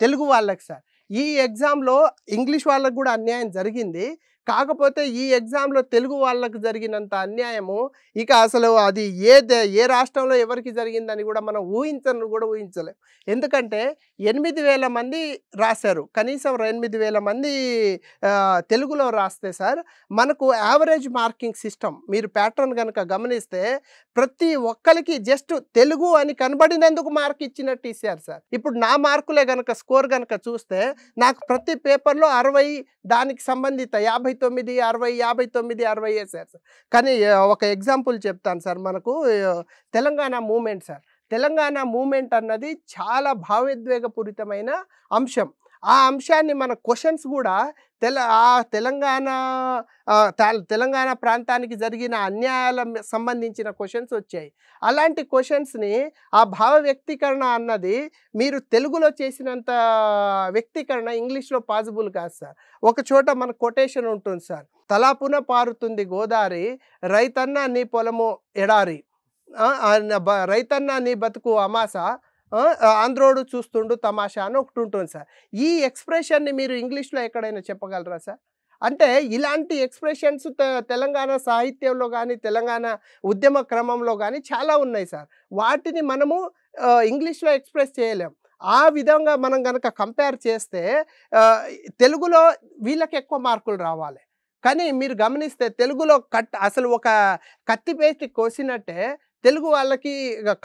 తెలుగు వాళ్ళకి సార్. ఈ ఎగ్జామ్‌లో ఇంగ్లీష్ వాళ్ళకి గూడా అన్యాయం జరిగింది. కాకపోతే ఈ ఎగ్జామ్‌లో తెలుగు వాళ్ళకి జరిగినంత అన్యాయము ఇక అసలు అది ఏ రాష్ట్రంలో ఎవరికి జరిగిందని గూడా మనం గూడా ఊహించలేం. ఎందుకంటే 8,000 మంది రాశారు. కనీసం 8,000 మంది తెలుగులో రాస్తే సార్ మనకు యావరేజ్ మార్కింగ్ సిస్టమ్ మీరు ప్యాటర్న్ గనక గమనిస్తే ప్రతి ఒక్కళ్ళకి జస్ట్ తెలుగు అని కనబడినందుకు మార్క్ ఇచ్చినట్టు ఇచ్చారు సార్. ఇప్పుడు నా మార్కులే గనక స్కోర్ గనక చూస్తే నాకు ప్రతి పేపర్‌లో 60 దానికి సంబంధిత 59, 60, 59, 60 ఏసారు సార్. కానీ ఒక ఎగ్జాంపుల్ చెప్తాను సార్ మనకు Telangana movement sir. Telangana movement అన్నది చాలా భావోద్వేగపూరితమైన అంశం. ఆ అంశాన్ని మన క్వెషన్స్ గూడా తెలంగాణ ప్రాంతానికి జరిగిన సంబంధించిన క్వెషన్స్ వచ్చాయి. అలాంటి క్వెషన్స్‌ని ఆ భావ వ్యక్తీకరణ అన్నది మీరు తెలుగులో చేసినంత వ్యక్తీకరణ ఇంగ్లీష్‌లో పాసిబుల్ కాదు సార్. ఒక చోట మన కొటేషన్ ఉంటుంది సార్. తలాపున పారుతుంది గోదారి రైతన్న నీ పొలము ఎడారి. రైతన్న నీ బతుకు అమాస ఆంధ్రోడు చూస్తుండు తమాషా అని ఒకటి ఉంటుంది సార్. ఈ ఎక్స్‌ప్రెషన్‌ని మీరు ఇంగ్లీష్‌లో ఎక్కడైనా చెప్పగలరా సార్? అంటే ఇలాంటి ఎక్స్‌ప్రెషన్స్ తెలంగాణ సాహిత్యంలో గానీ, తెలంగాణ ఉద్యమ క్రమంలో గానీ చాలా ఉన్నాయి సార్. వాటిని మనము ఇంగ్లీష్‌లో ఎక్స్‌ప్రెస్ చేయలేం. ఆ విధంగా మనం గనక కంపేర్ చేస్తే ఆహ్, తెలుగులో వీళ్ళకి ఎక్కువ మార్కులు రావాలి. కానీ మీరు గమనిస్తే తెలుగులో అసలు ఒక కత్తి పేస్ట్ కోసినట్టే తెలుగు వాళ్ళకి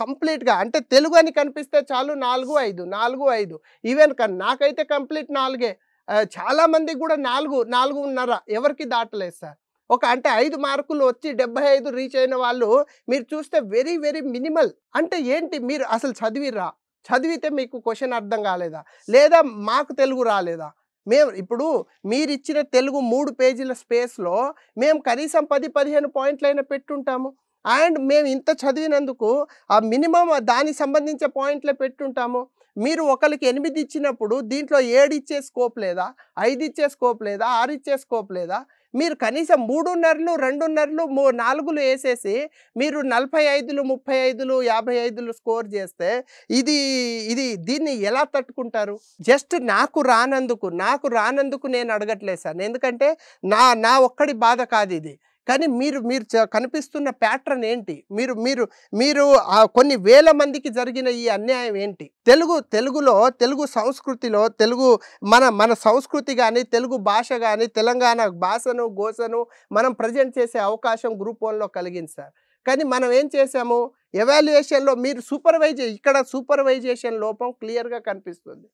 కంప్లీట్‌గా అంటే తెలుగు అని కనిపిస్తే చాలు 4, 5, 4, 5 ఈవెన్ నాకైతే కంప్లీట్ 4 చాలా మందికి గూడా 4, 4.5 ఎవరికీ దాటలేదు సార్. అంటే 5 మార్కులు వచ్చి 75 రీచ్ అయిన వాళ్ళు మీరు చూస్తే వెరీ, వెరీ మినిమల్. అంటే ఏంటి మీరు అసలు చదివిర్రా? చదివితే మీకు క్వెషన్ అర్థం కాలేదా? లేదా మాకు తెలుగు రాలేదా? ఇప్పుడు మీరిచ్చిన తెలుగు 3 పేజీల స్పేస్‌లో మేము కనీసం 10, 15 పాయింట్లైనా పెట్టుంటాము. అండ్ మేము ఇంత చదివినందుకు ఆ మినిమమ్ దానికి సంబంధించిన పాయింట్లే పెట్టుంటాము. మీరు ఒకళ్ళకి 8 ఇచ్చినప్పుడు దీంట్లో 7 ఇచ్చే స్కోప్ లేదా? 5 ఇచ్చే స్కోప్ లేదా? 6 ఇచ్చే స్కోప్ లేదా? మీరు కనీసం 3.5, 2.5, 4 ఏసేసి మీరు 45, 35, 55 స్కోర్ చేస్తే దీన్ని ఎలా తట్టుకుంటారు? జస్ట్ నాకు రానందుకు నేను అడగట్లేదు సార్. ఎందుకంటే నా ఒక్కడి బాధ కాదిది. కానీ మీరు కనిపిస్తున్న ప్యాటర్న్ ఏంటి? మీరు కొన్ని వేల మందికి జరిగిన ఈ అన్యాయం ఏంటి? తెలుగులో తెలుగు సంస్కృతిలో మన సంస్కృతి గాని, తెలుగు భాష గాని, తెలంగాణ భాషను, గోసను మనం ప్రెజెంట్ చేసే అవకాశం గ్రూప్ 1లో కలిగింది సార్. కానీ మనం ఏం చేసాము? ఎవాల్యుయేషన్‌లో ఇక్కడ సూపర్వైజేషన్ లోపం క్లియర్‌గా కనిపిస్తుంది.